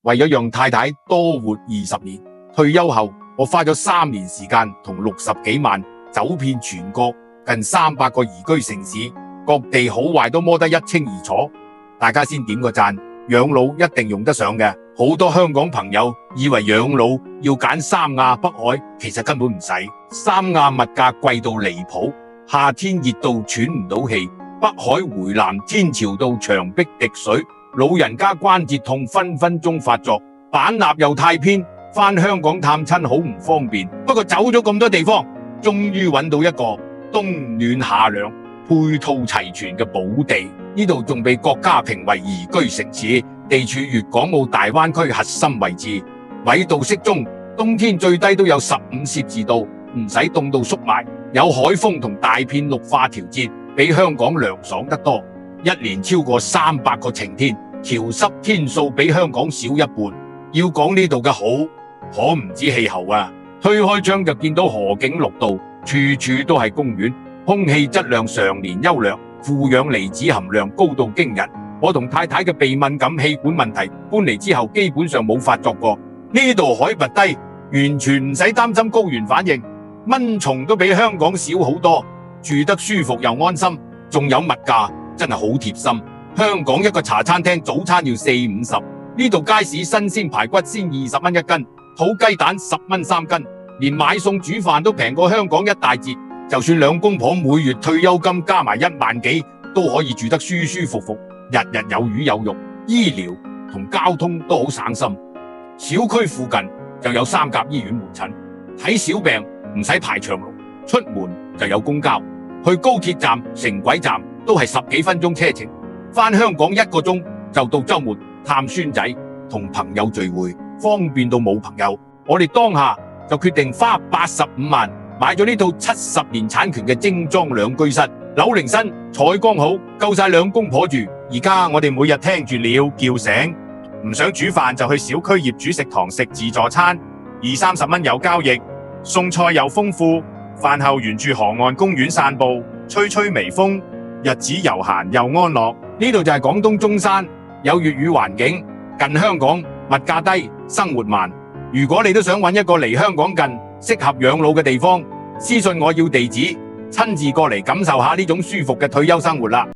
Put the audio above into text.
為咗讓太太多活20年，退休後我花咗3年時間同60幾萬走遍全國近300個宜居城市，各地好壞都摸得一清二楚。大家先點個讚，養老一定用得上嘅。好多香港朋友以為養老要揀三亞北海，其實根本唔使。三亞物價貴到離譜，夏天熱到喘唔到氣，北海回南天潮到牆壁滴水，老人家關節痛分分鐘發作，版納又太偏，返香港探親好唔方便。不過走咗咁多地方，終於揾到一個冬暖夏涼、配套齊全嘅寶地。呢度仲被國家評為宜居城市，地處粵港澳大灣區核心位置，緯度適中，冬天最低都有15攝氏度，唔使凍到縮埋，有海風同大片綠化調節，比香港涼爽得多。一年超過300個晴天，潮濕天數比香港少一半。要講呢度嘅好，可唔止氣候啊！推開窗就見到河景綠道，處處都係公園，空氣質量常年優良，負氧離子含量高到驚人。我同太太嘅鼻敏感氣管問題搬嚟之後，基本上冇發作過。呢度海拔低，完全唔使擔心高原反應，蚊蟲都比香港少好多，住得舒服又安心，仲有物價真係好貼心。香港一個茶餐廳早餐要40-50，呢度街市新鮮排骨先20蚊一斤，土雞蛋10蚊3斤，連買餸煮飯都平過香港一大截。就算兩公婆每月退休金加埋1萬幾，都可以住得舒舒服服，日日有魚有肉，醫療同交通都好省心。小區附近就有3甲醫院門診，睇小病唔使排長龍，出門就有公交，去高鐵站、城軌站都係10幾分鐘車程。返香港1個鐘就到週末探孫仔同朋友聚會，方便到冇朋友。我哋當下就決定花85萬買咗呢套70年產權嘅精裝兩居室，樓齡新，採光好，夠晒兩公婆住。而家我哋每日聽住鳥叫醒，唔想煮飯就去小區業主食堂食自助餐，20-30蚊有交易，餸菜又豐富，飯後沿住河岸公園散步，吹吹微風，日子悠閒又安樂。呢度就係廣東中山，有粵語環境，近香港，物價低，生活慢。如果你都想揾一個離香港近、適合養老嘅地方，私信我要地址，親自過嚟感受下呢種舒服嘅退休生活啦。